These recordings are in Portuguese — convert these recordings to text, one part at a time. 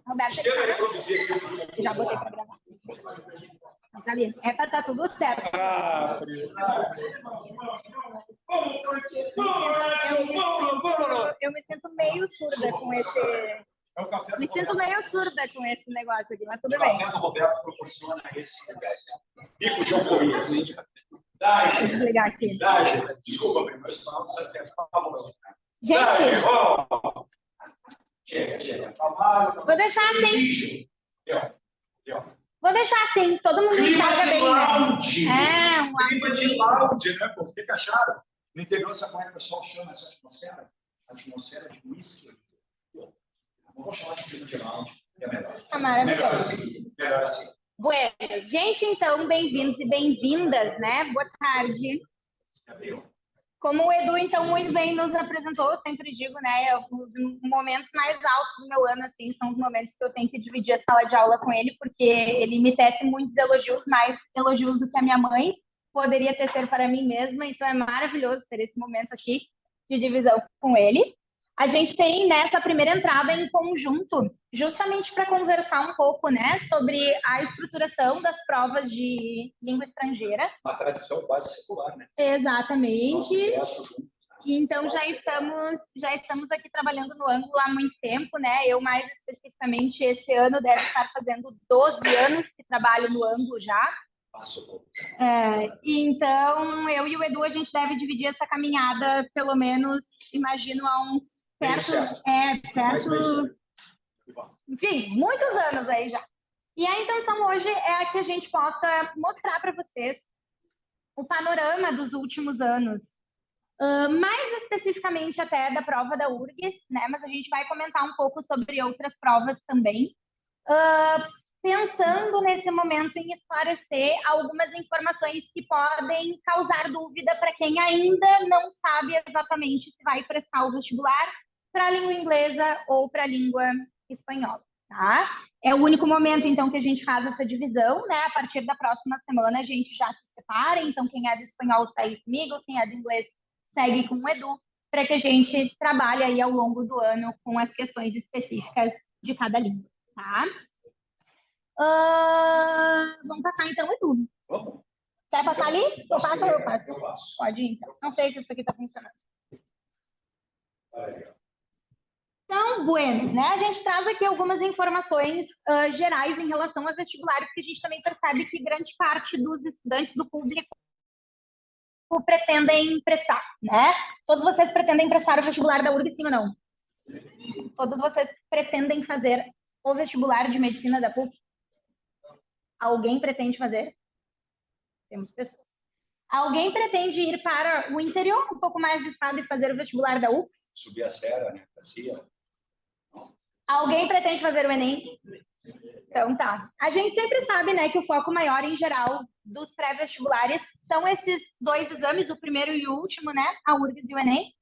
Roberta, já botei para gravar. Tá ali. Tá tudo certo. Eu me sinto meio surda com esse... Me sinto meio surda com esse negócio aqui, mas tudo bem. O Roberto proporciona esse pico de euforia. Deixa eu desligar aqui. Desculpa, mas você até falou. Gente, vou deixar assim. Vou deixar assim, todo mundo enxerga bem, né? Clima de lounge, né? Por que acharam? No interior, sabe como é que o pessoal chama essa atmosfera? Atmosfera de whisky. Vamos chamar de clima de lounge, que é melhor. Tá maravilhoso. Melhor assim. Bueno, gente, então, bem-vindos e bem-vindas, né? Boa tarde. Como o Edu, então, muito bem nos apresentou, eu sempre digo, né? Os momentos mais altos do meu ano, assim, são os momentos que eu tenho que dividir a sala de aula com ele, porque ele me tece muitos elogios, mais elogios do que a minha mãe poderia tecer para mim mesma, então é maravilhoso ter esse momento aqui de divisão com ele. A gente tem nessa primeira entrada em conjunto, justamente para conversar um pouco, né, sobre a estruturação das provas de língua estrangeira. Uma tradição quase secular, né? Exatamente. Então já estamos aqui trabalhando no ângulo há muito tempo, né? Eu mais especificamente esse ano deve estar fazendo 12 anos que trabalho no ângulo já. Então eu e o Edu a gente deve dividir essa caminhada pelo menos, imagino, há uns enfim, muitos anos aí já. E a intenção hoje é que a gente possa mostrar para vocês o panorama dos últimos anos, mais especificamente até da prova da URGS, né? Mas a gente vai comentar um pouco sobre outras provas também, pensando nesse momento em esclarecer algumas informações que podem causar dúvida para quem ainda não sabe exatamente se vai prestar o vestibular para a língua inglesa ou para a língua espanhola, tá? É o único momento, então, que a gente faz essa divisão, né? A partir da próxima semana a gente já se separa, então quem é do espanhol segue comigo, quem é do inglês segue com o Edu, para que a gente trabalhe aí ao longo do ano com as questões específicas de cada língua, tá? Vamos passar então, Edu. Vamos. Quer passar ali? Eu passo ou eu passo? Eu passo. Pode ir, então. Não sei se isso aqui está funcionando. Legal. Então, buenas, né? A gente traz aqui algumas informações gerais em relação aos vestibulares, que a gente também percebe que grande parte dos estudantes do público pretendem prestar, né? Todos vocês pretendem prestar o vestibular da URGS, sim ou não? Todos vocês pretendem fazer o vestibular de medicina da PUC? Alguém pretende fazer? Temos pessoas. Alguém pretende ir para o interior, um pouco mais do estado, e fazer o vestibular da UFS? Subir a serra, né? Assim, Alguém pretende fazer o Enem? Então tá. A gente sempre sabe, né, que o foco maior em geral dos pré-vestibulares são esses dois exames, o primeiro e o último, né? A URGS e o Enem.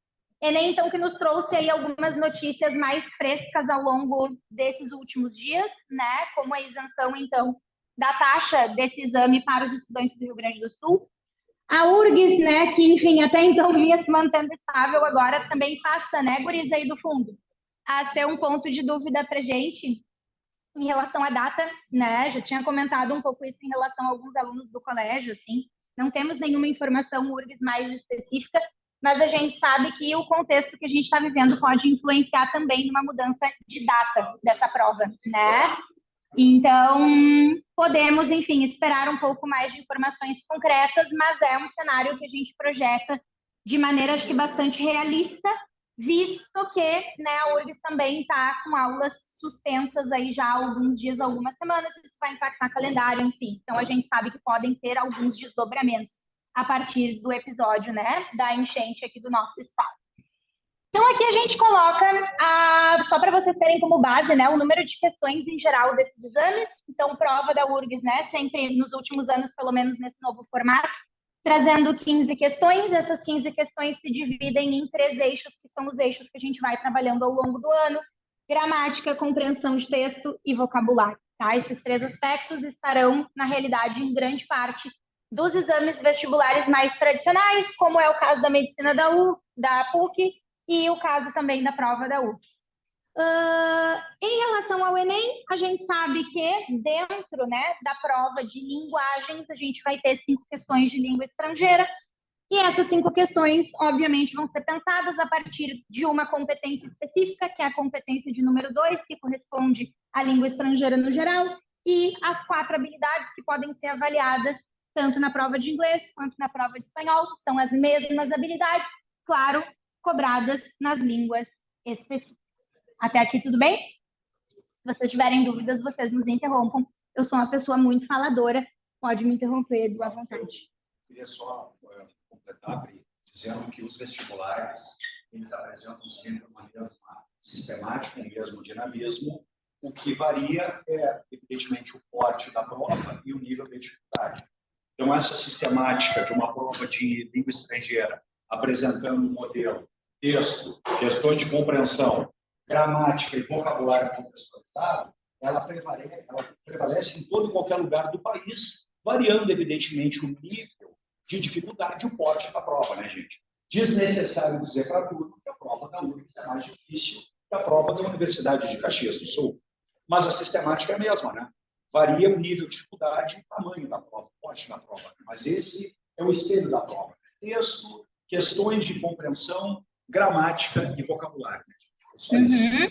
Enem, então, que nos trouxe aí algumas notícias mais frescas ao longo desses últimos dias, né? Como a isenção, então, da taxa desse exame para os estudantes do Rio Grande do Sul. A URGS, né, que, enfim, até então vinha se mantendo estável, agora também passa, né, guris aí do fundo, a ser um ponto de dúvida para a gente em relação à data, né? Já tinha comentado um pouco isso em relação a alguns alunos do colégio, assim. Não temos nenhuma informação URGS mais específica, mas a gente sabe que o contexto que a gente está vivendo pode influenciar também numa mudança de data dessa prova, né? Então, podemos, enfim, esperar um pouco mais de informações concretas, mas é um cenário que a gente projeta de maneira, acho que, bastante realista, visto que, né, a URGS também está com aulas suspensas aí já há alguns dias, algumas semanas, isso vai impactar calendário, enfim. Então, a gente sabe que podem ter alguns desdobramentos a partir do episódio, né, da enchente aqui do nosso estado. Então, aqui a gente coloca, só para vocês terem como base, né, o número de questões em geral desses exames. Então, prova da URGS, né, sempre nos últimos anos, pelo menos nesse novo formato, trazendo 15 questões. Essas 15 questões se dividem em 3 eixos, que são os eixos que a gente vai trabalhando ao longo do ano: gramática, compreensão de texto e vocabulário. Tá? Esses 3 aspectos estarão, na realidade, em grande parte dos exames vestibulares mais tradicionais, como é o caso da medicina da PUC, e o caso também da prova da UFS. Em relação ao Enem, a gente sabe que dentro, né, da prova de linguagens, a gente vai ter 5 questões de língua estrangeira, e essas 5 questões, obviamente, vão ser pensadas a partir de uma competência específica, que é a competência de número 2, que corresponde à língua estrangeira no geral, e as 4 habilidades que podem ser avaliadas tanto na prova de inglês quanto na prova de espanhol, são as mesmas habilidades, claro, cobradas nas línguas específicas. Até aqui tudo bem? Se vocês tiverem dúvidas, vocês nos interrompam. Eu sou uma pessoa muito faladora, pode me interromper, Edu, à vontade. Queria só completar, Pri, dizendo que os vestibulares, eles apresentam sempre uma mesma sistemática, um mesmo dinamismo. O que varia é, evidentemente, o porte da prova e o nível de dificuldade. Então, essa sistemática de uma prova de língua estrangeira, apresentando um modelo, texto, questões de compreensão, gramática e vocabulário contextualizado, ela prevalece em todo e qualquer lugar do país, variando, evidentemente, o nível de dificuldade e o porte da prova, né, gente? Desnecessário dizer para tudo que a prova da URGS é mais difícil que a prova da Universidade de Caxias do Sul. Mas a sistemática é a mesma, né? Varia o nível de dificuldade e o tamanho da prova, o porte da prova. Né? Mas esse é o espelho da prova. Texto, questões de compreensão, gramática e vocabulário. Né? Uhum.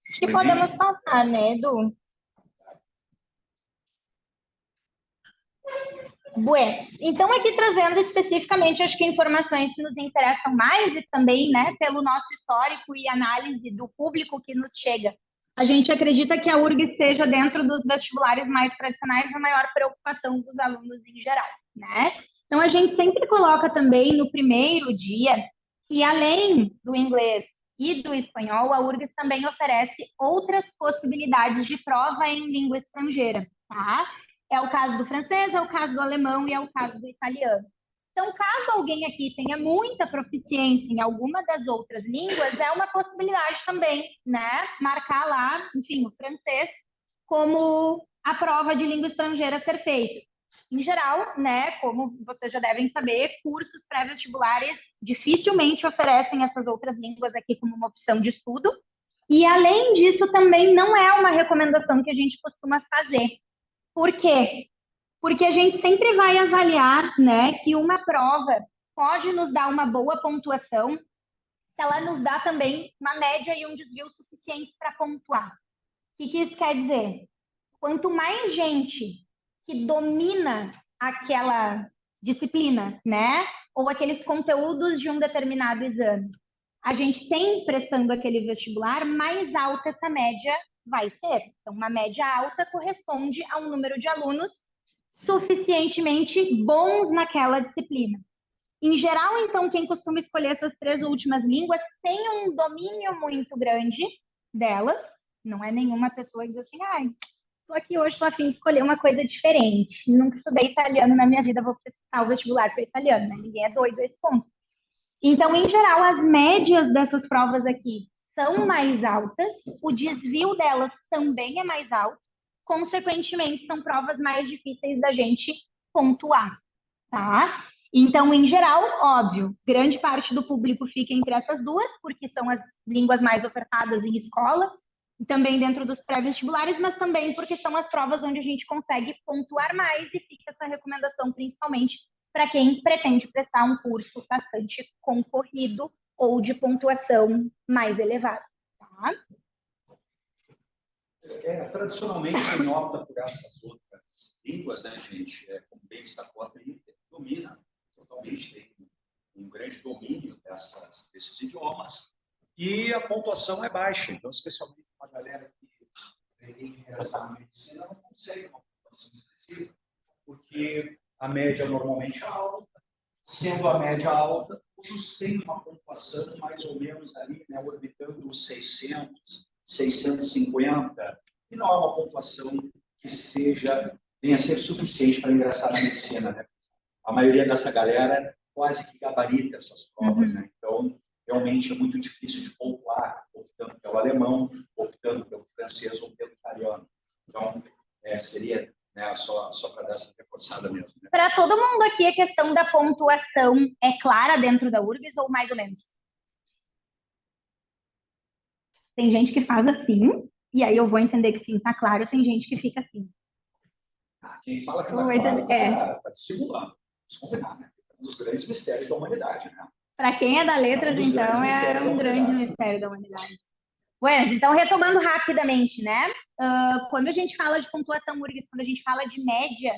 Acho que podemos passar, né, Edu? Bueno, então aqui trazendo especificamente, acho que informações que nos interessam mais e também, né, pelo nosso histórico e análise do público que nos chega. A gente acredita que a URGS seja, dentro dos vestibulares mais tradicionais, a maior preocupação dos alunos em geral, né? Então, a gente sempre coloca também no primeiro dia que, além do inglês e do espanhol, a URGS também oferece outras possibilidades de prova em língua estrangeira, tá? É o caso do francês, é o caso do alemão e é o caso do italiano. Então, caso alguém aqui tenha muita proficiência em alguma das outras línguas, é uma possibilidade também, né? Marcar lá, enfim, o francês como a prova de língua estrangeira a ser feita. Em geral, né, como vocês já devem saber, cursos pré-vestibulares dificilmente oferecem essas outras línguas aqui como uma opção de estudo. E, além disso, também não é uma recomendação que a gente costuma fazer. Por quê? Porque a gente sempre vai avaliar, né, que uma prova pode nos dar uma boa pontuação se ela nos dá também uma média e um desvio suficientes para pontuar. O que isso quer dizer? Quanto mais gente que domina aquela disciplina, né, ou aqueles conteúdos de um determinado exame, a gente tem prestando aquele vestibular, mais alta essa média vai ser. Então, uma média alta corresponde a um número de alunos suficientemente bons naquela disciplina. Em geral, então, quem costuma escolher essas 3 últimas línguas tem um domínio muito grande delas. Não é nenhuma pessoa que diz assim, estou aqui hoje, estou a fim de escolher uma coisa diferente. Nunca estudei italiano na minha vida, vou prestar o vestibular para italiano, né? Ninguém é doido a esse ponto. Então, em geral, as médias dessas provas aqui são mais altas, o desvio delas também é mais alto, consequentemente, são provas mais difíceis da gente pontuar, tá? Então, em geral, óbvio, grande parte do público fica entre essas duas, porque são as línguas mais ofertadas em escola, e também dentro dos pré-vestibulares, mas também porque são as provas onde a gente consegue pontuar mais e fica essa recomendação, principalmente para quem pretende prestar um curso bastante concorrido ou de pontuação mais elevada. Tá? Tradicionalmente, quem opta por essas outras línguas, né, gente, como bem destacou a Pri, domina totalmente, tem um grande domínio desses idiomas, e a pontuação é baixa. Então, especialmente para a galera que pretende ingressar na medicina, não consegue uma pontuação expressiva, porque a média normalmente é alta. Sendo a média alta, todos têm uma pontuação mais ou menos ali, né, orbitando os 600, 650, e não é uma pontuação que venha a ser suficiente para ingressar na medicina. Né? A maioria dessa galera quase que gabarita essas provas. Né? Então, realmente é muito difícil de pontuar, optando pelo alemão, optando pelo francês ou pelo italiano. Então, seria... né, só para dar essa reforçada mesmo. Né? Para todo mundo aqui, a questão da pontuação é clara dentro da URGS ou mais ou menos? Tem gente que faz assim, e aí eu vou entender que sim, tá claro, tem gente que fica assim. Quem fala que tá claro tá dissimulando. Vamos combinar, né? Um dos grandes mistérios da humanidade, né? Para quem é da letras, então, é um grande mistério da humanidade. Bueno, então, retomando rapidamente, né? Quando a gente fala de pontuação URGS, quando a gente fala de média,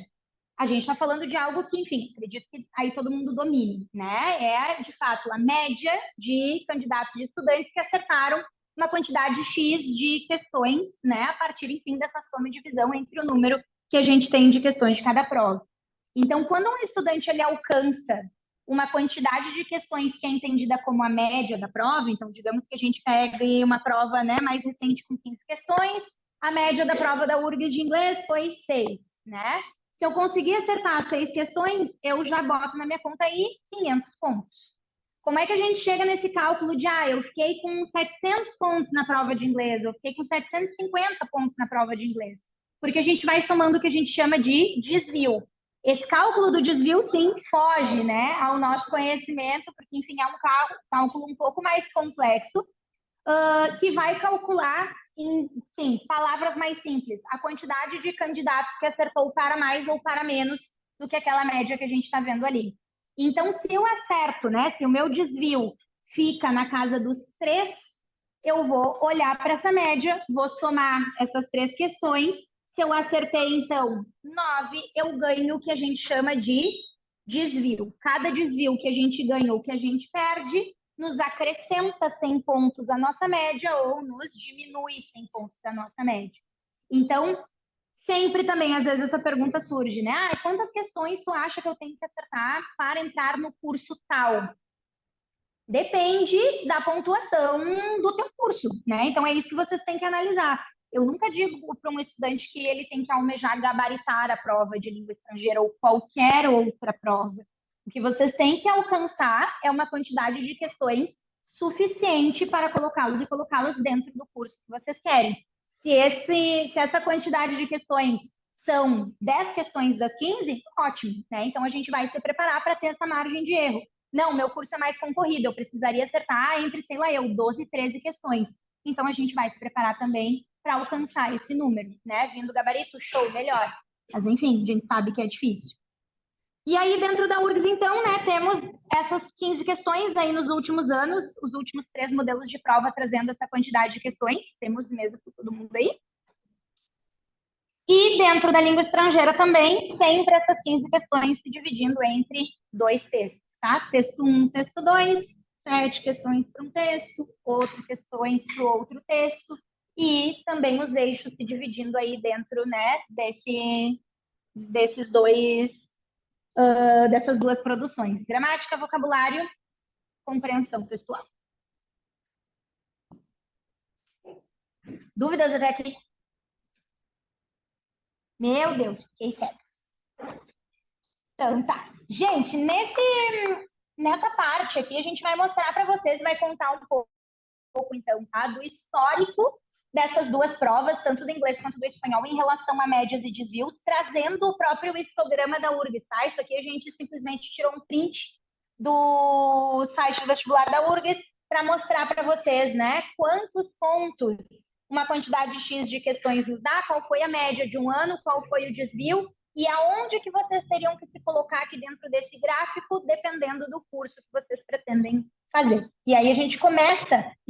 a gente está falando de algo que, enfim, acredito que aí todo mundo domine, né? É, de fato, a média de candidatos de estudantes que acertaram uma quantidade X de questões, né? A partir, enfim, dessa soma e divisão entre o número que a gente tem de questões de cada prova. Então, quando um estudante ele alcança uma quantidade de questões que é entendida como a média da prova, então, digamos que a gente pegue uma prova, né, mais recente com 15 questões, a média da prova da URGS de inglês foi 6, né? Se eu conseguir acertar 6 questões, eu já boto na minha conta aí 500 pontos. Como é que a gente chega nesse cálculo de, eu fiquei com 700 pontos na prova de inglês, eu fiquei com 750 pontos na prova de inglês? Porque a gente vai somando o que a gente chama de desvio. Esse cálculo do desvio, sim, foge, né, ao nosso conhecimento, porque, enfim, é um cálculo um pouco mais complexo, que vai calcular, em, sim, palavras mais simples, a quantidade de candidatos que acertou para mais ou para menos do que aquela média que a gente está vendo ali. Então, se eu acerto, né, se o meu desvio fica na casa dos 3, eu vou olhar para essa média, vou somar essas 3 questões. Se eu acertei, então, 9, eu ganho o que a gente chama de desvio. Cada desvio que a gente ganha ou que a gente perde, nos acrescenta 100 pontos à nossa média ou nos diminui 100 pontos da nossa média. Então, sempre também, às vezes, essa pergunta surge, né? Quantas questões tu acha que eu tenho que acertar para entrar no curso tal? Depende da pontuação do teu curso, né? Então, é isso que vocês têm que analisar. Eu nunca digo para um estudante que ele tem que almejar gabaritar a prova de língua estrangeira ou qualquer outra prova. O que vocês têm que alcançar é uma quantidade de questões suficiente para colocá-los e colocá-las dentro do curso que vocês querem. Se essa quantidade de questões são 10 questões das 15, ótimo, né? Então, a gente vai se preparar para ter essa margem de erro. Não, meu curso é mais concorrido, eu precisaria acertar entre, sei lá, 12 e 13 questões. Então, a gente vai se preparar também para alcançar esse número, né? Vindo gabarito, show, melhor. Mas, enfim, a gente sabe que é difícil. E aí, dentro da URGS, então, né, temos essas 15 questões aí nos últimos anos, os últimos 3 modelos de prova trazendo essa quantidade de questões. Temos mesa para todo mundo aí. E dentro da língua estrangeira também, sempre essas 15 questões se dividindo entre 2 textos, tá? Texto 1, texto 2, 7 questões para um texto, outras questões para o outro texto, e também os eixos se dividindo aí dentro, né, desses dois, dessas duas produções. Gramática, vocabulário, compreensão textual. Dúvidas até aqui? Meu Deus, fiquei sério. Então, tá. Gente, nessa parte aqui, a gente vai mostrar para vocês, vai contar um pouco, então, tá? Do histórico dessas duas provas, tanto do inglês quanto do espanhol, em relação a médias e desvios, trazendo o próprio histograma da URGS, tá? Isso aqui a gente simplesmente tirou um print do site do vestibular da URGS para mostrar para vocês, né, quantos pontos uma quantidade X de questões nos dá, qual foi a média de um ano, qual foi o desvio, e aonde que vocês teriam que se colocar aqui dentro desse gráfico, dependendo do curso que vocês pretendem fazer. E aí a gente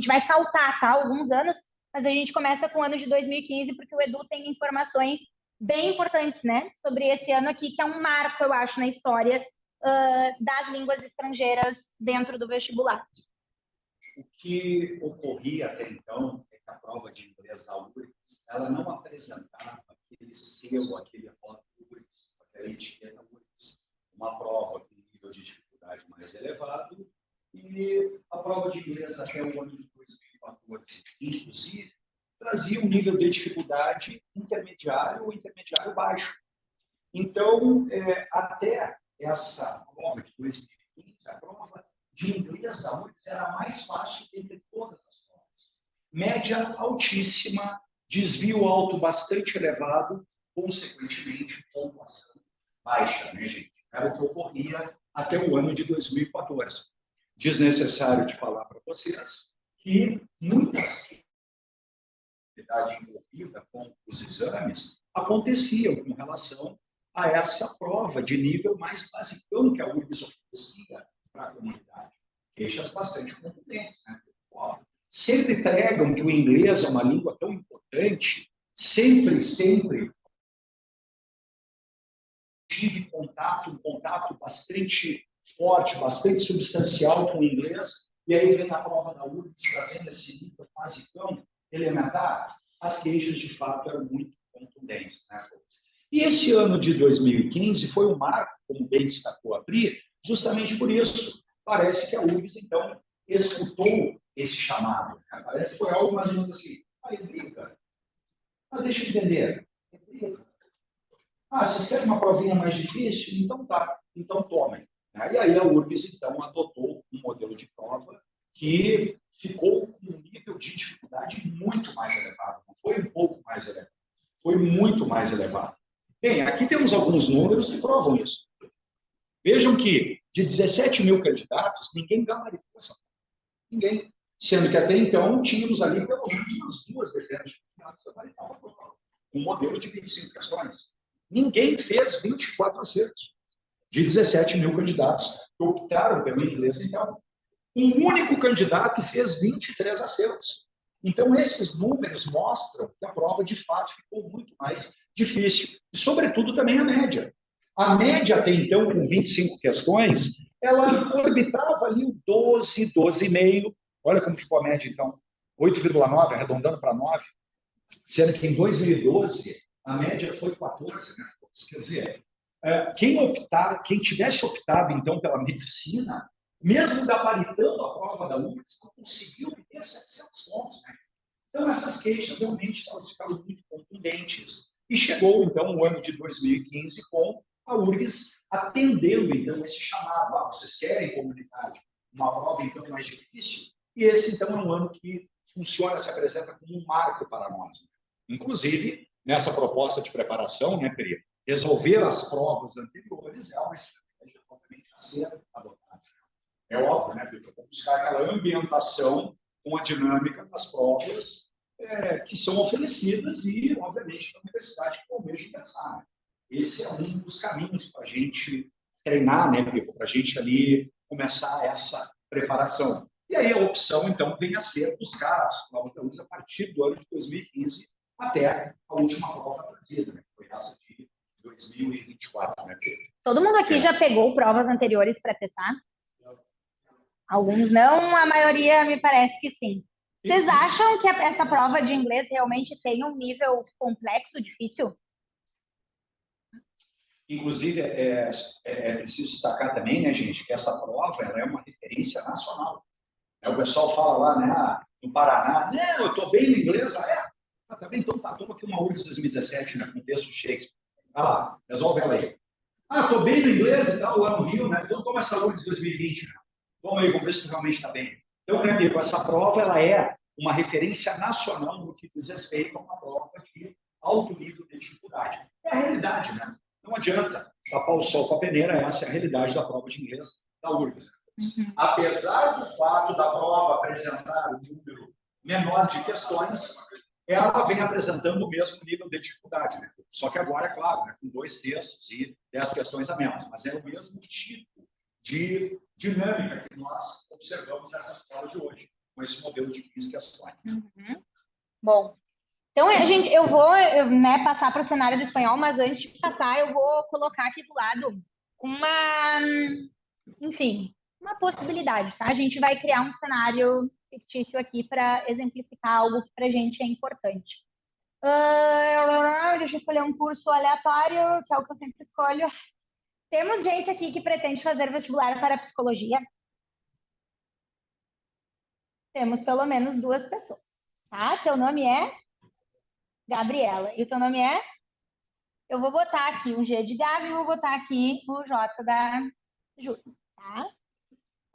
vai saltar, tá, alguns anos, mas a gente começa com o ano de 2015, porque o Edu tem informações bem importantes, né, sobre esse ano aqui, que é um marco, eu acho, na história das línguas estrangeiras dentro do vestibular. O que ocorria até então é que a prova de inglês da URGS, ela não apresentava aquele selo, aquele rótulo URGS, aquela etiqueta URGS. Uma prova com nível de dificuldade mais elevado e a prova de inglês até o ano de 2014, inclusive, trazia um nível de dificuldade intermediário ou intermediário baixo. Então, até essa prova de 2015, a prova de inglês da URGS era a mais fácil entre todas as provas. Média altíssima, desvio alto bastante elevado, consequentemente, pontuação baixa, né, gente? Era o que ocorria até o ano de 2014. Desnecessário de falar para vocês que muitas contabilidade envolvida com os exames aconteciam com relação a essa prova de nível mais basicão que a URGS oferecia para a comunidade. Queixas bastante contundentes, né? Sempre pregam que o inglês é uma língua tão importante, sempre tive um contato bastante forte, bastante substancial com o inglês, e aí vem a prova da URGS trazendo esse nível basicão, elementar, as queixas de fato eram muito contundentes, né? E esse ano de 2015 foi um marco, como bem destacou a Pri, justamente por isso. Parece que a URGS, então, escutou esse chamado. Né? Parece que foi algo mais ou menos assim. Aí, brinca. Deixa eu entender. Vocês querem uma provinha mais difícil? Então tá. Então tomem. E aí a URGS, então, adotou um modelo de prova que ficou com um nível de dificuldade muito mais elevado. Não foi um pouco mais elevado. Foi muito mais elevado. Bem, aqui temos alguns números que provam isso. Vejam que, de 17 mil candidatos, ninguém gabaritou essa prova. Ninguém. Sendo que até então tínhamos ali pelo menos umas 2 dezenas de candidatos que gabaritavam a prova. Um modelo de 25 questões. Ninguém fez 24 acertos. De 17 mil candidatos que optaram pelo inglês, então, um único candidato fez 23 acertos. Então, esses números mostram que a prova, de fato, ficou muito mais difícil. E, sobretudo, também a média. A média, até então, com 25 questões, ela orbitava ali o 12, 12,5. Olha como ficou a média, então. 8,9, arredondando para 9. Sendo que em 2012, a média foi 14, né? Quer dizer, quem tivesse optado, então, pela medicina, mesmo gabaritando a prova da URGS, não conseguiu ter 700 pontos. Né? Então, essas queixas realmente elas ficaram muito contundentes. E chegou, então, o ano de 2015 com a URGS atendendo, então, esse chamado. Vocês querem comunidade? Uma prova, então, mais difícil? E esse, então, é um ano que funciona, se apresenta como um marco para nós. Inclusive, nessa proposta de preparação, né, Pri? Resolver as provas anteriores é uma estratégia totalmente a ser adotada. É óbvio, né, Pedro? Vamos buscar aquela ambientação com a dinâmica das provas que são oferecidas e, obviamente, da universidade que almeja ingressar. Né? Esse é um dos caminhos para a gente treinar, né, Pedro? Para a gente ali começar essa preparação. E aí a opção, então, vem a ser buscar as provas da URGS a partir do ano de 2015 até a última prova trazida, né? Foi essa de 2024, né, Pedro? Todo mundo aqui já pegou provas anteriores para testar? Alguns não, a maioria me parece que sim. Vocês acham que essa prova de inglês realmente tem um nível complexo, difícil? Inclusive, é preciso destacar também, né, gente, que essa prova ela é uma referência nacional. O pessoal fala lá, né, no Paraná, né, eu estou bem no inglês, tá bem, então tá, toma aqui uma URGS 2017, né, com texto Shakespeare. Vai lá, resolve ela aí. Estou bem no inglês e tal, lá no Rio, né, então toma essa URGS 2020, né. Toma aí, vamos ver se tu realmente está bem. Então, né, Diego, essa prova ela é uma referência nacional no que diz respeito a uma prova de alto nível de dificuldade. É a realidade, né? Não adianta tapar o sol com a peneira, essa é a realidade da prova de inglês da URGS. Uhum. Apesar do fato da prova apresentar um número menor de questões, ela vem apresentando o mesmo nível de dificuldade. Né? Só que agora, é claro, né, com 2 textos e 10 questões a menos, mas é o mesmo tipo de dinâmica que nós observamos nessas provas de hoje, com esse modelo de 15 questões. Uhum. Bom, então eu vou né, passar para o cenário do espanhol, mas antes de passar, eu vou colocar aqui do lado uma possibilidade, tá? A gente vai criar um cenário fictício aqui para exemplificar algo que para a gente é importante. Deixa eu escolher um curso aleatório, que é o que eu sempre escolho. Temos gente aqui que pretende fazer vestibular para psicologia? Temos pelo menos 2 pessoas, tá? Teu nome é Gabriela. E o teu nome é? Eu vou botar aqui o G de Gabi e vou botar aqui o J da Júlia, tá?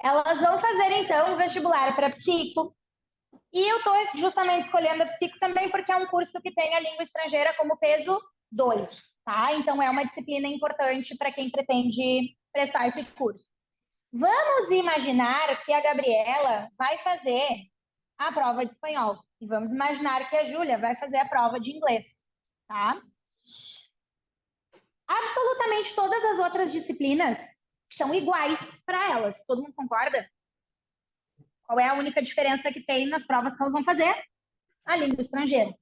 Elas vão fazer, então, o vestibular para psico. E eu estou justamente escolhendo a psico também porque é um curso que tem a língua estrangeira como peso 2, tá? Então, é uma disciplina importante para quem pretende prestar esse curso. Vamos imaginar que a Gabriela vai fazer a prova de espanhol. E vamos imaginar que a Júlia vai fazer a prova de inglês, tá? Absolutamente todas as outras disciplinas são iguais para elas. Todo mundo concorda? Qual é a única diferença que tem nas provas que elas vão fazer? A língua estrangeira.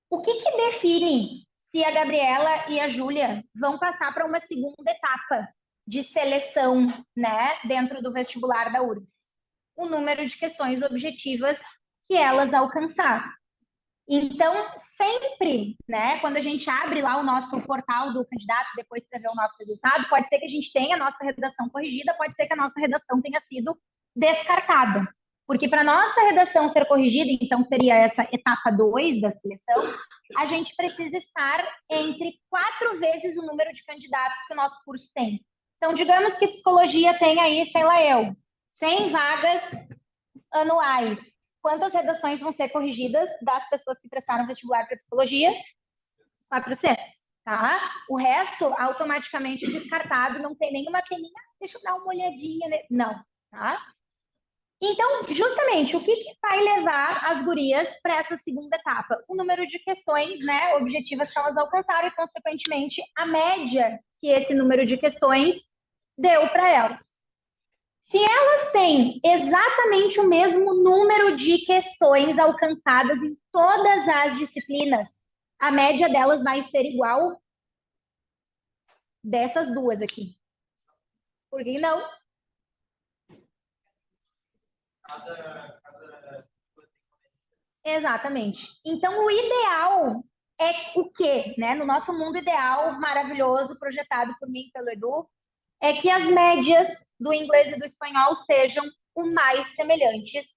O que define se a Gabriela e a Júlia vão passar para uma segunda etapa de seleção, né, dentro do vestibular da URGS? O número de questões objetivas que elas alcançaram. Então, sempre, né, quando a gente abre lá o nosso portal do candidato, depois para ver o nosso resultado, pode ser que a gente tenha a nossa redação corrigida, pode ser que a nossa redação tenha sido descartada. Porque para a nossa redação ser corrigida, então seria essa etapa 2 da seleção, a gente precisa estar entre 4 vezes o número de candidatos que o nosso curso tem. Então, digamos que psicologia tem aí, sei lá eu, 100 vagas anuais. Quantas redações vão ser corrigidas das pessoas que prestaram vestibular para psicologia? 400, tá? O resto, automaticamente descartado, não tem nenhuma peninha, deixa eu dar uma olhadinha, né? Não, tá? Então, justamente, o que vai levar as gurias para essa segunda etapa? O número de questões, né, objetivas que elas alcançaram e, consequentemente, a média que esse número de questões deu para elas. Se elas têm exatamente o mesmo número de questões alcançadas em todas as disciplinas, a média delas vai ser igual dessas duas aqui. Por que não? Exatamente. Então, o ideal é o quê? Né? No nosso mundo ideal, maravilhoso, projetado por mim e pelo Edu, é que as médias do inglês e do espanhol sejam o mais semelhantes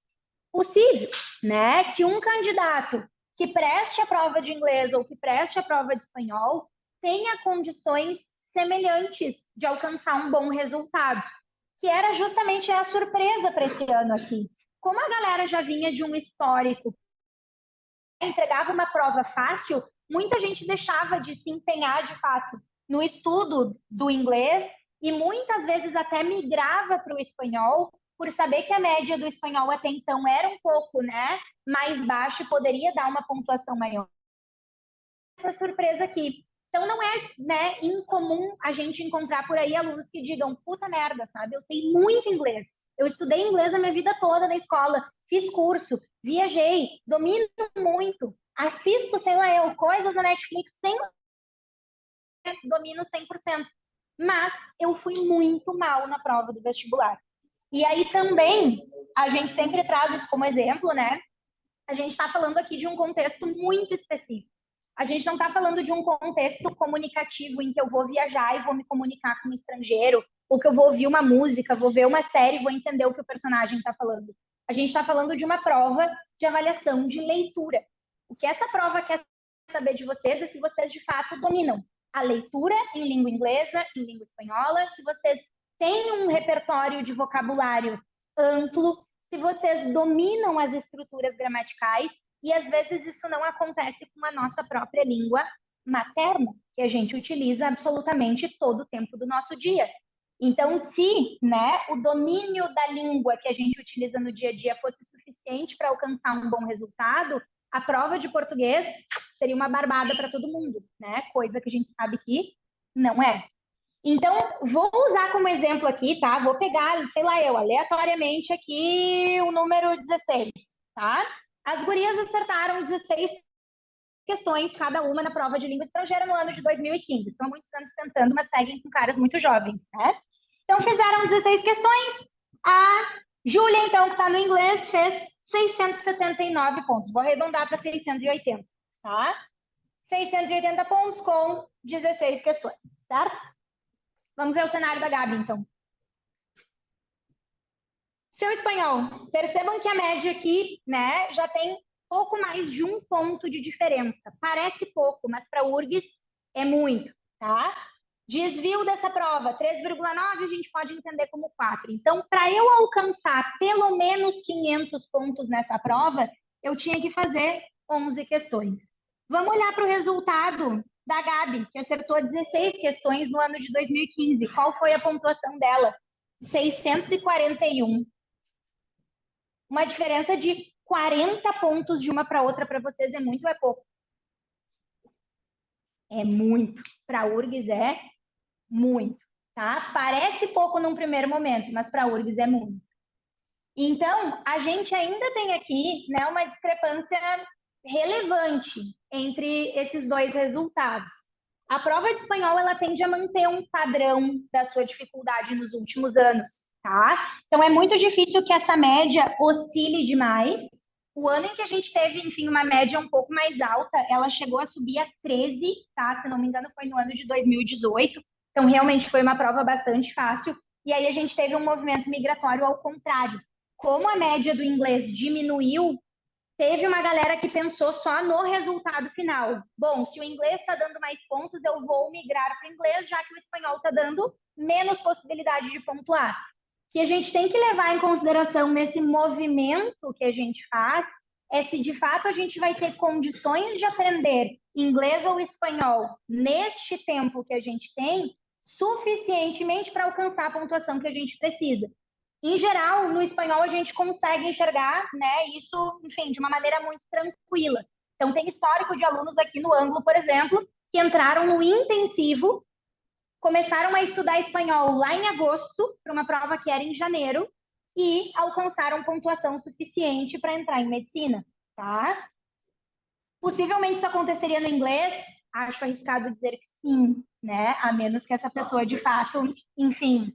possível, né? Que um candidato que preste a prova de inglês ou que preste a prova de espanhol tenha condições semelhantes de alcançar um bom resultado, que era justamente a surpresa para esse ano aqui. Como a galera já vinha de um histórico, entregava uma prova fácil, muita gente deixava de se empenhar de fato no estudo do inglês e muitas vezes até migrava para o espanhol, por saber que a média do espanhol até então era um pouco, né, mais baixa e poderia dar uma pontuação maior. Essa surpresa aqui. Então não é, né, incomum a gente encontrar por aí alunos que digam, puta merda, sabe? Eu sei muito inglês. Eu estudei inglês a minha vida toda na escola, fiz curso, viajei, domino muito, assisto, sei lá eu, coisas da Netflix sem domino 100%. Mas eu fui muito mal na prova do vestibular. E aí também, a gente sempre traz isso como exemplo, né? A gente está falando aqui de um contexto muito específico. A gente não está falando de um contexto comunicativo em que eu vou viajar e vou me comunicar com um estrangeiro, ou que eu vou ouvir uma música, vou ver uma série e vou entender o que o personagem está falando. A gente está falando de uma prova de avaliação de leitura. O que essa prova quer saber de vocês é se vocês, de fato, dominam a leitura em língua inglesa, em língua espanhola, se vocês têm um repertório de vocabulário amplo, se vocês dominam as estruturas gramaticais, e às vezes isso não acontece com a nossa própria língua materna, que a gente utiliza absolutamente todo o tempo do nosso dia. Então, se, né, o domínio da língua que a gente utiliza no dia a dia fosse suficiente para alcançar um bom resultado, a prova de português seria uma barbada para todo mundo, né? Coisa que a gente sabe que não é. Então, vou usar como exemplo aqui, tá? Vou pegar, sei lá eu, aleatoriamente aqui o número 16, tá? As gurias acertaram 16 questões cada uma na prova de língua estrangeira no ano de 2015. Estão há muitos anos tentando, mas seguem com caras muito jovens, né? Então, fizeram 16 questões. A Júlia, então, que está no inglês, fez 679 pontos. Vou arredondar para 680, tá? 680 pontos com 16 questões, certo? Vamos ver o cenário da Gabi, então. Seu espanhol, percebam que a média aqui, né, já tem pouco mais de 1 ponto de diferença. Parece pouco, mas para a URGS é muito, tá? Desvio dessa prova, 3,9, a gente pode entender como 4. Então, para eu alcançar pelo menos 500 pontos nessa prova, eu tinha que fazer 11 questões. Vamos olhar para o resultado da Gabi, que acertou 16 questões no ano de 2015. Qual foi a pontuação dela? 641. Uma diferença de 40 pontos de uma para outra para vocês é muito ou é pouco? É muito. Para a URGS é muito, tá? Parece pouco num primeiro momento, mas para a URGS é muito. Então, a gente ainda tem aqui, né, uma discrepância relevante entre esses dois resultados. A prova de espanhol, ela tende a manter um padrão da sua dificuldade nos últimos anos, tá? Então, é muito difícil que essa média oscile demais. O ano em que a gente teve, enfim, uma média um pouco mais alta, ela chegou a subir a 13, tá? Se não me engano, foi no ano de 2018. Então, realmente foi uma prova bastante fácil. E aí a gente teve um movimento migratório ao contrário. Como a média do inglês diminuiu, teve uma galera que pensou só no resultado final. Bom, se o inglês está dando mais pontos, eu vou migrar para o inglês, já que o espanhol está dando menos possibilidade de pontuar. O que a gente tem que levar em consideração nesse movimento que a gente faz é se de fato a gente vai ter condições de aprender inglês ou espanhol neste tempo que a gente tem, suficientemente para alcançar a pontuação que a gente precisa. Em geral, no espanhol a gente consegue enxergar, né, isso, enfim, de uma maneira muito tranquila. Então, tem histórico de alunos aqui no ângulo, por exemplo, que entraram no intensivo, começaram a estudar espanhol lá em agosto, para uma prova que era em janeiro, e alcançaram pontuação suficiente para entrar em medicina, tá? Possivelmente isso aconteceria no inglês? Acho arriscado dizer que sim, né? A menos que essa pessoa, de fato, enfim,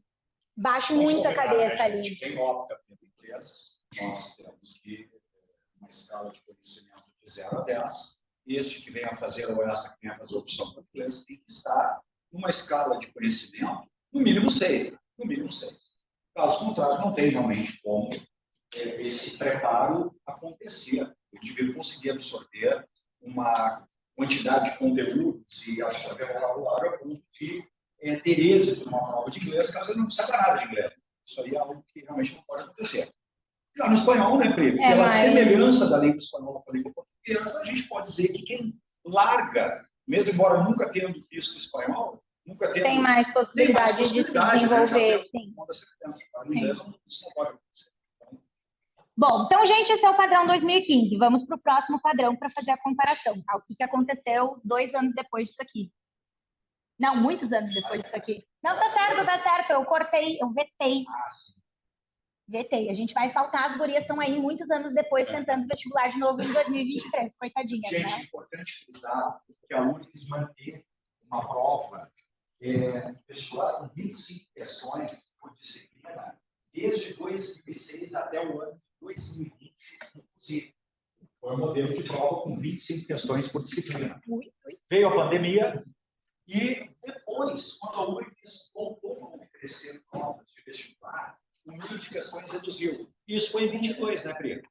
baixe muito a cabeça ali. Quem opta pelo inglês, nós temos que uma escala de conhecimento de 0 a 10. Este que venha fazer ou essa que venha fazer a opção para o inglês tem que estar numa escala de conhecimento no mínimo 6. No mínimo 6. Caso contrário, não tem realmente como esse preparo acontecer. O indivíduo conseguir absorver uma quantidade de conteúdos e absorver o vocabulário a ponto de ter êxito numa prova de inglês, caso ele não saiba nada de inglês. Isso aí é algo que realmente não pode acontecer. Já no espanhol, né, Pri? Pela semelhança da língua espanhola com a língua portuguesa, a gente pode dizer que quem larga, mesmo embora nunca tenha visto espanhol, nunca tenha... Tem mais possibilidade de se desenvolver, né? Sim. Inglês, isso não pode acontecer. Bom, então, gente, esse é o padrão 2015. Vamos para o próximo padrão para fazer a comparação. Tá? O que aconteceu 2 anos depois disso aqui? Não, muitos anos depois disso aqui. Não, tá certo. Eu cortei, eu vetei. Vetei. A gente vai saltar, as gurias estão aí muitos anos depois tentando vestibular de novo em 2023. Coitadinhas, gente, né? É importante frisar que a UFRGS manteve uma prova vestibular com 25 questões por disciplina desde 2006 até o ano de 2020, inclusive. Foi um modelo de prova com 25 questões por disciplina. Veio a pandemia e depois, quando a UFRGS voltou a oferecer provas de vestibular, o número de questões reduziu. Isso foi em 22, né, Pri?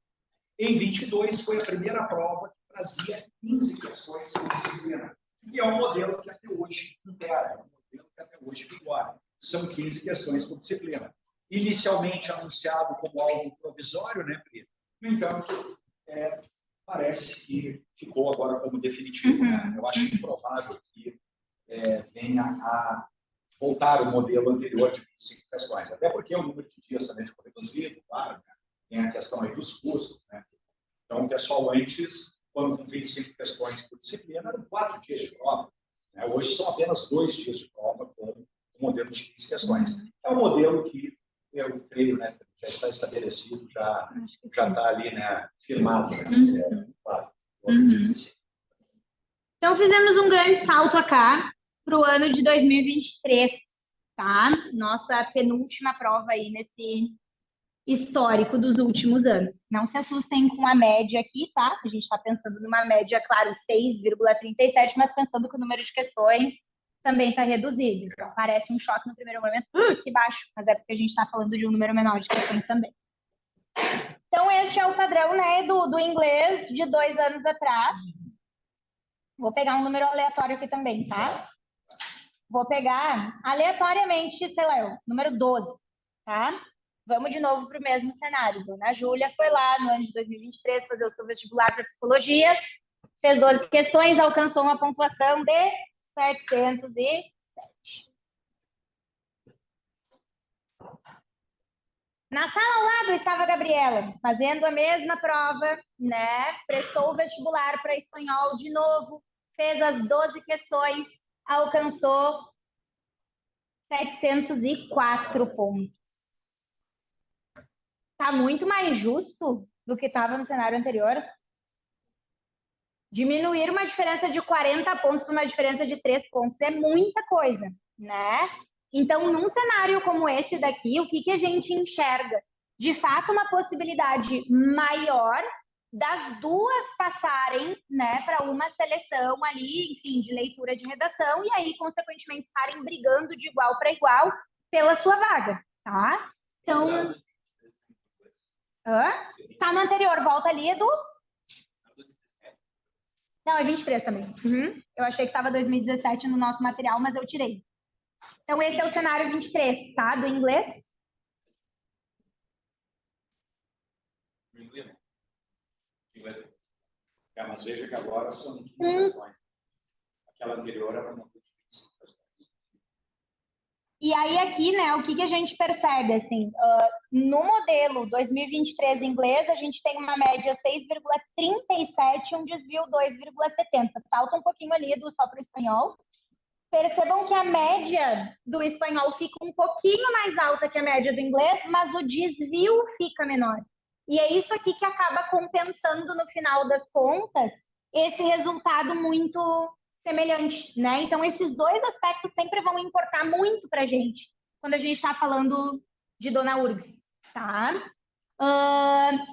Em 22 foi a primeira prova que trazia 15 questões por disciplina. E é um modelo que até hoje impera, é um modelo que até hoje vigora. São 15 questões por disciplina. Inicialmente anunciado como algo provisório, né, Pri? No entanto, parece que ficou agora como definitivo. Né? Eu acho improvável que venha a voltar o modelo anterior de 25 questões. Até porque o número de dias também ficou reduzido, claro. Né? Tem a questão aí dos custos. Né? Então, o pessoal antes, quando com 25 questões por disciplina, eram 4 dias de prova. Né? Hoje são apenas 2 dias de prova com o modelo de 15 questões. É um modelo que, eu creio, né, já está estabelecido, já está ali, né, firmado. Né? Claro, Então, fizemos um grande salto acá para o ano de 2023, tá? Nossa penúltima prova aí nesse histórico dos últimos anos. Não se assustem com a média aqui, tá? A gente está pensando numa média, claro, 6,37, mas pensando que o número de questões também está reduzido. Então, parece um choque no primeiro momento, que baixo, mas é porque a gente está falando de um número menor de questões também. Então, este é o padrão, né, do inglês de 2 anos atrás. Vou pegar um número aleatório aqui também, tá? Vou pegar aleatoriamente, sei lá, o número 12, tá? Vamos de novo para o mesmo cenário. Dona Júlia foi lá no ano de 2023 fazer o seu vestibular para psicologia, fez 12 questões, alcançou uma pontuação de 707. Na sala ao lado estava a Gabriela, fazendo a mesma prova, né? Prestou o vestibular para espanhol de novo, fez as 12 questões, alcançou 704 pontos. Tá muito mais justo do que estava no cenário anterior. Diminuir uma diferença de 40 pontos para uma diferença de 3 pontos é muita coisa, né? Então, num cenário como esse daqui, o que, que a gente enxerga? De fato, uma possibilidade maior das duas passarem, né, para uma seleção ali, enfim, de leitura de redação, e aí, consequentemente, estarem brigando de igual para igual pela sua vaga, tá? Então, tá no anterior, volta ali, Edu. Não, é 23 também. Uhum. Eu achei que estava 2017 no nosso material, mas eu tirei. Então, esse é o cenário 23, tá? Do inglês. Mas veja que agora são 15 questões. Aquela anterior era uma questões. E aí aqui, né, o que, que a gente percebe, assim, no modelo 2023 inglês, a gente tem uma média 6,37 e um desvio 2,70. Salta um pouquinho ali do só para o espanhol. Percebam que a média do espanhol fica um pouquinho mais alta que a média do inglês, mas o desvio fica menor. E é isso aqui que acaba compensando, no final das contas, esse resultado muito semelhante, né? Então, esses dois aspectos sempre vão importar muito para a gente, quando a gente está falando de Dona URGS, tá?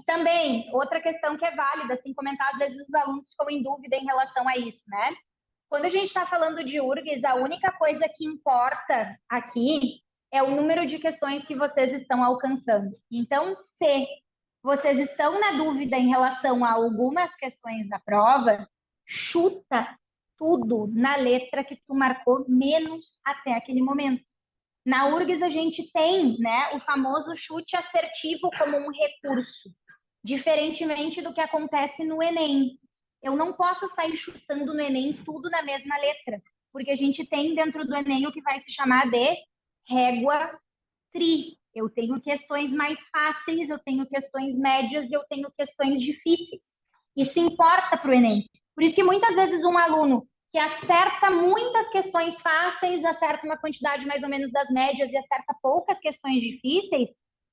Também, outra questão que é válida, assim, comentar, às vezes os alunos ficam em dúvida em relação a isso, né? Quando a gente está falando de URGS, a única coisa que importa aqui é o número de questões que vocês estão alcançando. Então, se vocês estão na dúvida em relação a algumas questões da prova, chuta tudo na letra que tu marcou menos até aquele momento. Na URGS a gente tem, né, o famoso chute assertivo como um recurso, diferentemente do que acontece no Enem. Eu não posso sair chutando no Enem tudo na mesma letra, porque a gente tem dentro do Enem o que vai se chamar de régua tri. Eu tenho questões mais fáceis, eu tenho questões médias e eu tenho questões difíceis. Isso importa para o Enem. Por isso que muitas vezes um aluno que acerta muitas questões fáceis, acerta uma quantidade mais ou menos das médias e acerta poucas questões difíceis,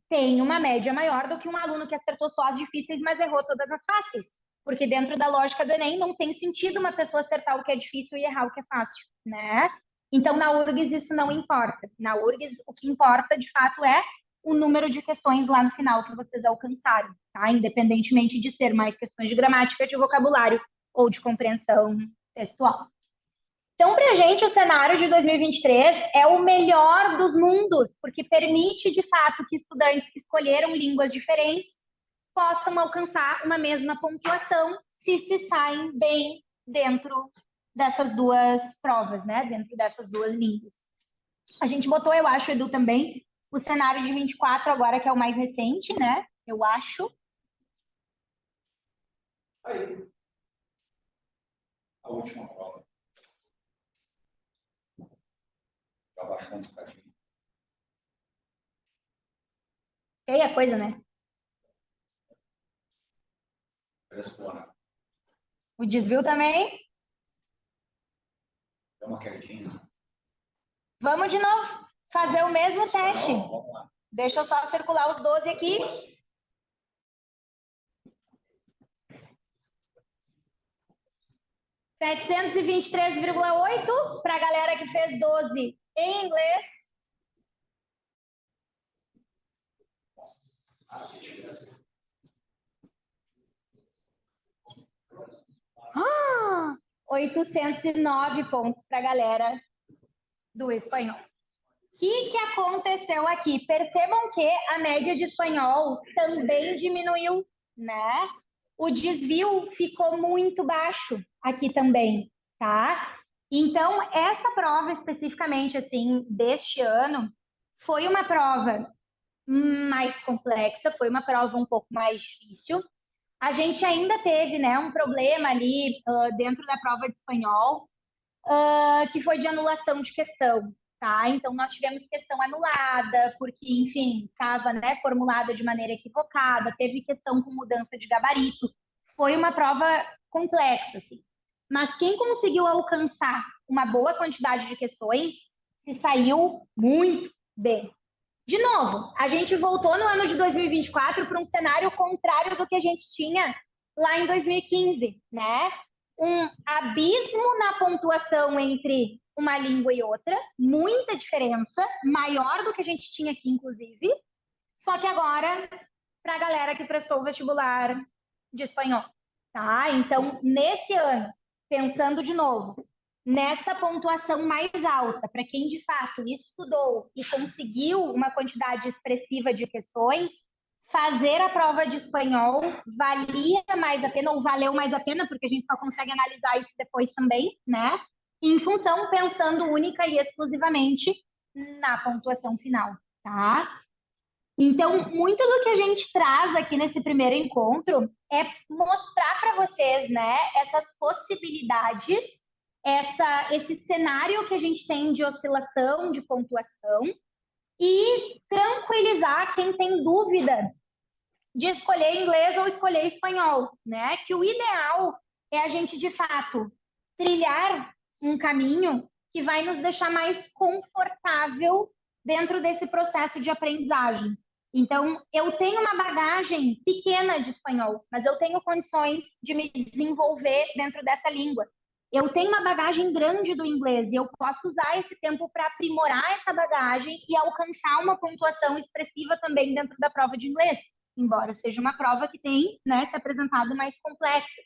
tem uma média maior do que um aluno que acertou só as difíceis, mas errou todas as fáceis. Porque dentro da lógica do Enem não tem sentido uma pessoa acertar o que é difícil e errar o que é fácil, né? Então, na URGS isso não importa. Na URGS o que importa, de fato, é o número de questões lá no final que vocês alcançaram, tá? Independentemente de ser mais questões de gramática, de vocabulário ou de compreensão textual. Então, para a gente, o cenário de 2023 é o melhor dos mundos, porque permite, de fato, que estudantes que escolheram línguas diferentes possam alcançar uma mesma pontuação se saem bem dentro dessas duas provas, né? Dentro dessas duas línguas. A gente botou, eu acho, Edu, também, o cenário de 24 agora, que é o mais recente, né? Eu acho. Aí. A última prova. Já baixou um bocadinho. Feia coisa, né? O desvio também. Deu uma quedinha. Vamos de novo fazer o mesmo teste. Vamos lá. Deixa eu só circular os 12 aqui. (723,8) para a galera que fez 12 em inglês. Ah, 809 pontos para a galera do espanhol. O que aconteceu aqui? Percebam que a média de espanhol também diminuiu, né? O desvio ficou muito baixo aqui também, tá? Então, essa prova especificamente, assim, deste ano, foi uma prova mais complexa, foi uma prova um pouco mais difícil. A gente ainda teve, né, um problema ali dentro da prova de espanhol, que foi de anulação de questão. tá? Então, nós tivemos questão anulada, porque, enfim, estava, né, formulada de maneira equivocada, teve questão com mudança de gabarito. Foi uma prova complexa, assim. Mas quem conseguiu alcançar uma boa quantidade de questões se saiu muito bem. De novo, a gente voltou no ano de 2024 para um cenário contrário do que a gente tinha lá em 2015, né? Um abismo na pontuação entre uma língua e outra, muita diferença, maior do que a gente tinha aqui, inclusive. Só que agora, para a galera que prestou o vestibular de espanhol, tá? Então, nesse ano, pensando de novo, nessa pontuação mais alta, para quem de fato estudou e conseguiu uma quantidade expressiva de questões, fazer a prova de espanhol valia mais a pena, ou valeu mais a pena, porque a gente só consegue analisar isso depois também, né? Em função, pensando única e exclusivamente na pontuação final, tá? Então, muito do que a gente traz aqui nesse primeiro encontro é mostrar para vocês, né, essas possibilidades, esse cenário que a gente tem de oscilação, de pontuação, e tranquilizar quem tem dúvida de escolher inglês ou escolher espanhol, né? Que o ideal é a gente, de fato, trilhar um caminho que vai nos deixar mais confortável dentro desse processo de aprendizagem. Então, eu tenho uma bagagem pequena de espanhol, mas eu tenho condições de me desenvolver dentro dessa língua. Eu tenho uma bagagem grande do inglês e eu posso usar esse tempo para aprimorar essa bagagem e alcançar uma pontuação expressiva também dentro da prova de inglês, embora seja uma prova que tem, né, se apresentado mais complexa.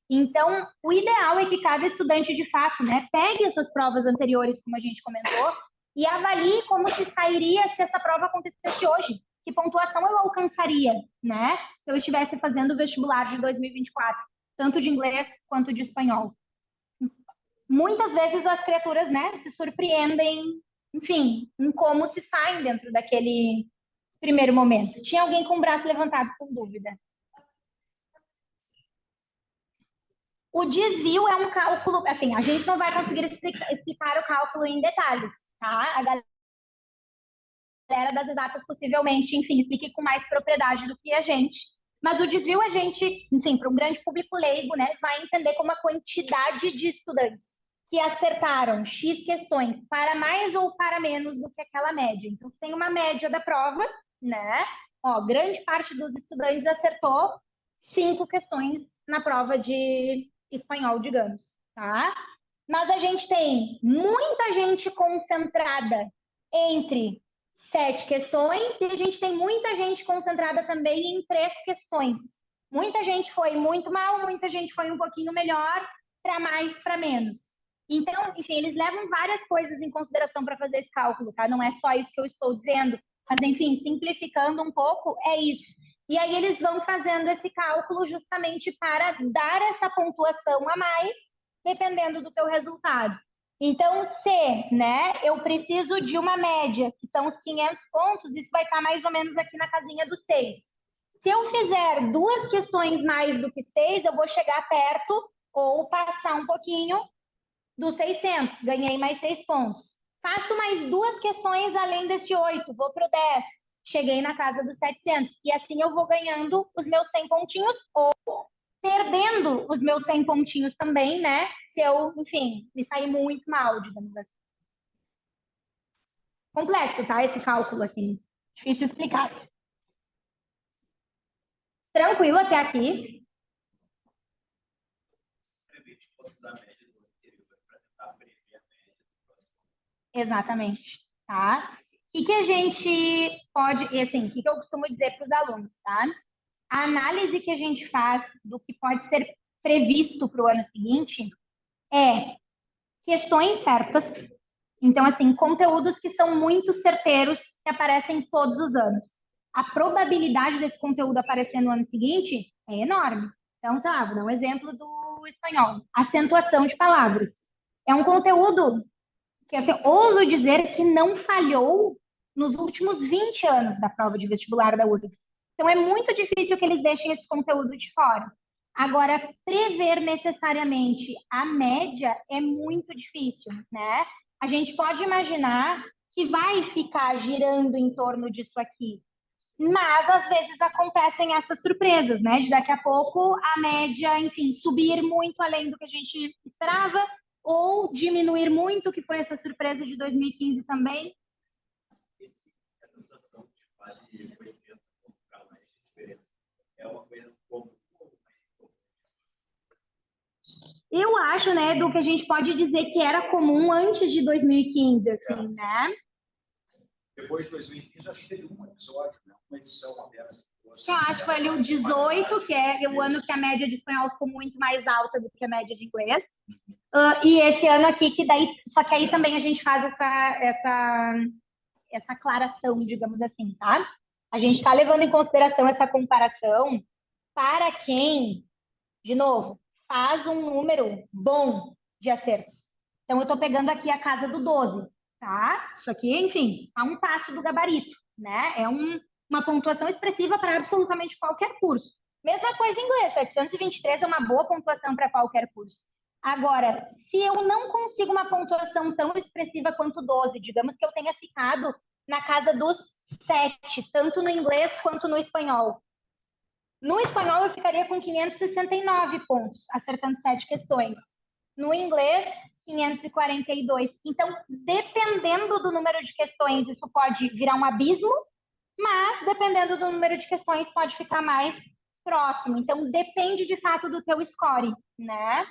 Então, o ideal é que cada estudante, de fato, né, pegue essas provas anteriores, como a gente comentou, e avalie como se sairia se essa prova acontecesse hoje. Que pontuação eu alcançaria, né, se eu estivesse fazendo o vestibular de 2024, tanto de inglês quanto de espanhol. Muitas vezes as criaturas, né, se surpreendem, enfim, em como se saem dentro daquele primeiro momento. Tinha alguém com o braço levantado com dúvida? O desvio é um cálculo, assim, a gente não vai conseguir explicar o cálculo em detalhes, tá? A galera das exatas possivelmente, enfim, explique com mais propriedade do que a gente. Mas o desvio a gente, enfim, para um grande público leigo, né, vai entender como a quantidade de estudantes que acertaram X questões para mais ou para menos do que aquela média. Então, tem uma média da prova, né? Ó, grande parte dos estudantes acertou 5 questões na prova de espanhol, digamos, tá? Mas a gente tem muita gente concentrada entre 7 questões e a gente tem muita gente concentrada também em 3 questões. Muita gente foi muito mal, muita gente foi um pouquinho melhor, para mais, para menos. Então, enfim, eles levam várias coisas em consideração para fazer esse cálculo, tá? Não é só isso que eu estou dizendo, mas, enfim, simplificando um pouco, é isso. E aí eles vão fazendo esse cálculo justamente para dar essa pontuação a mais, dependendo do teu resultado. Então, se, né, eu preciso de uma média, que são os 500 pontos, isso vai estar mais ou menos aqui na casinha dos 6. Se eu fizer 2 questões mais do que 6, eu vou chegar perto ou passar um pouquinho dos 600, ganhei mais 6 pontos. Faço mais 2 questões além desse 8, vou para o 10, cheguei na casa dos 700. E assim eu vou ganhando os meus 100 pontinhos ou perdendo os meus 100 pontinhos também, né? Se eu, enfim, me sair muito mal, digamos assim. Complexo, tá? Esse cálculo, assim. Difícil de explicar. Tranquilo até aqui? Exatamente, tá? O que a gente pode, e assim, o que eu costumo dizer para os alunos, tá? A análise que a gente faz do que pode ser previsto para o ano seguinte é questões certas, então, assim, conteúdos que são muito certeiros, que aparecem todos os anos. A probabilidade desse conteúdo aparecer no ano seguinte é enorme. Então, sei lá, vou dar um exemplo do espanhol. Acentuação de palavras. É um conteúdo que, assim, ouso dizer que não falhou nos últimos 20 anos da prova de vestibular da URGS. Então, é muito difícil que eles deixem esse conteúdo de fora. Agora, prever necessariamente a média é muito difícil, né? a gente pode imaginar que vai ficar girando em torno disso aqui. Mas, às vezes, acontecem essas surpresas, né? De daqui a pouco a média, enfim, subir muito além do que a gente esperava, ou diminuir muito, que foi essa surpresa de 2015 também. Essa situação de quase 80 pontos para mais de diferença é uma coisa como eu acho, né, do que a gente pode dizer que era comum antes de 2015, assim, né? Depois de 2015, acho que teve um episódio, né? Uma edição apenas. Eu acho que foi ali o 18, que é o ano que a média de espanhol ficou muito mais alta do que a média de inglês. E esse ano aqui, que daí, só que aí também a gente faz essa aclaração, digamos assim, tá? A gente está levando em consideração essa comparação para quem, de novo, faz um número bom de acertos. Então, eu estou pegando aqui a casa do 12, tá? Isso aqui, enfim, a um passo do gabarito, né? É uma pontuação expressiva para absolutamente qualquer curso. Mesma coisa em inglês, 723 é uma boa pontuação para qualquer curso. Agora, se eu não consigo uma pontuação tão expressiva quanto 12, digamos que eu tenha ficado na casa dos 7, tanto no inglês quanto no espanhol. No espanhol, eu ficaria com 569 pontos, acertando 7 questões. No inglês, 542. Então, dependendo do número de questões, isso pode virar um abismo, mas, dependendo do número de questões, pode ficar mais próximo. Então, depende, de fato, do teu score, né?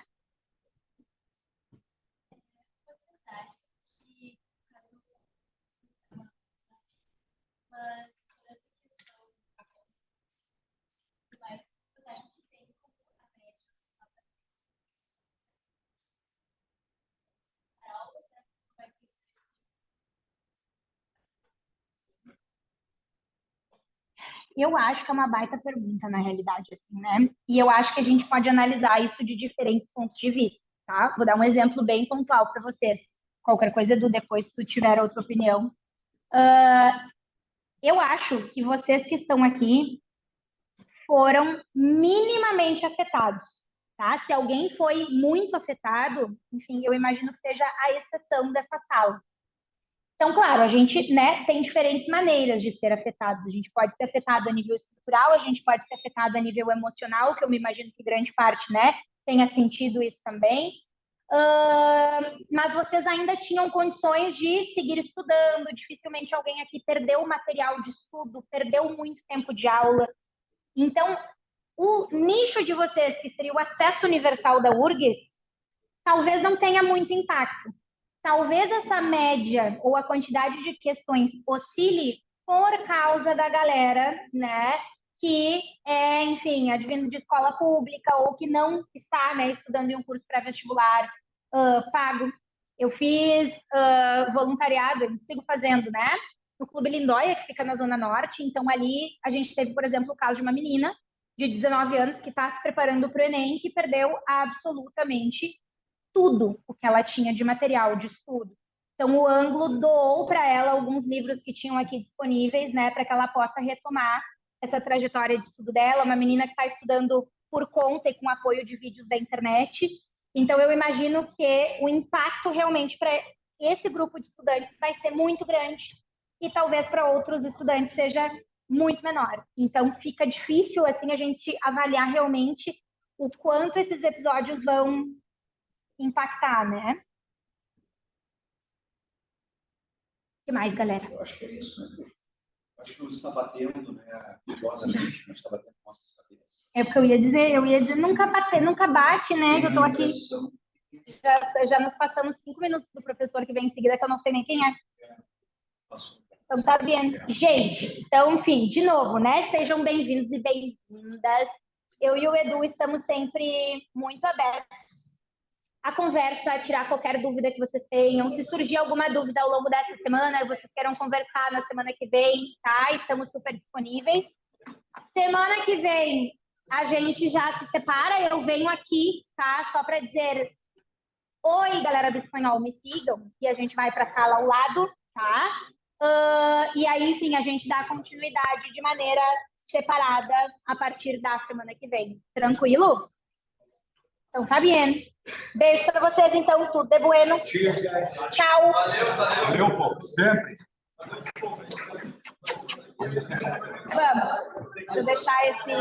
Eu acho que é uma baita pergunta, na realidade, assim, né? E eu acho que a gente pode analisar isso de diferentes pontos de vista, tá? Vou dar um exemplo bem pontual para vocês. Qualquer coisa, Edu, depois se tu tiver outra opinião. Eu acho que vocês que estão aqui foram minimamente afetados, tá? Se alguém foi muito afetado, enfim, eu imagino que seja a exceção dessa sala. Então, claro, a gente, né, tem diferentes maneiras de ser afetados. A gente pode ser afetado a nível estrutural, a gente pode ser afetado a nível emocional, que eu me imagino que grande parte, né, tenha sentido isso também. Mas vocês ainda tinham condições de seguir estudando, dificilmente alguém aqui perdeu o material de estudo, perdeu muito tempo de aula. Então, o nicho de vocês, que seria o acesso universal da URGS, talvez não tenha muito impacto. Talvez essa média ou a quantidade de questões oscile por causa da galera, né, que é, enfim, advindo de escola pública ou que não está, né, estudando em um curso pré-vestibular pago. Eu fiz voluntariado, eu sigo fazendo, né, no Clube Lindóia, que fica na Zona Norte. Então, ali a gente teve, por exemplo, o caso de uma menina de 19 anos que está se preparando para o Enem, que perdeu absolutamente tudo o que ela tinha de material de estudo. Então, o Ângulo doou para ela alguns livros que tinham aqui disponíveis, né, para que ela possa retomar essa trajetória de estudo dela. Uma menina que está estudando por conta e com apoio de vídeos da internet. Então, eu imagino que o impacto realmente para esse grupo de estudantes vai ser muito grande e talvez para outros estudantes seja muito menor. Então, fica difícil, assim, a gente avaliar realmente o quanto esses episódios vão impactar, né? O que mais, galera? Eu acho que é isso, né? Acho que não está batendo, né? Perigosamente, não está batendo com nossas cabeças. É porque eu ia dizer, nunca bate, né? Eu tô aqui, já nos passamos 5 minutos do professor que vem em seguida, que eu não sei nem quem é. Então, tá vendo? Gente, então, enfim, de novo, né? Sejam bem-vindos e bem-vindas. Eu e o Edu estamos sempre muito abertos à conversa, a tirar qualquer dúvida que vocês tenham. Se surgir alguma dúvida ao longo dessa semana, vocês queiram conversar na semana que vem, tá? Estamos super disponíveis. Semana que vem, a gente já se separa. Eu venho aqui, tá? Só para dizer: oi, galera do espanhol, me sigam. E a gente vai para a sala ao lado, tá? E aí, enfim, a gente dá continuidade de maneira separada a partir da semana que vem. Tranquilo? Então, tá bem. Beijo pra vocês, então. Tudo de bueno. Tchau. Valeu, Foco. Sempre. Vamos. Deixa eu deixar esse...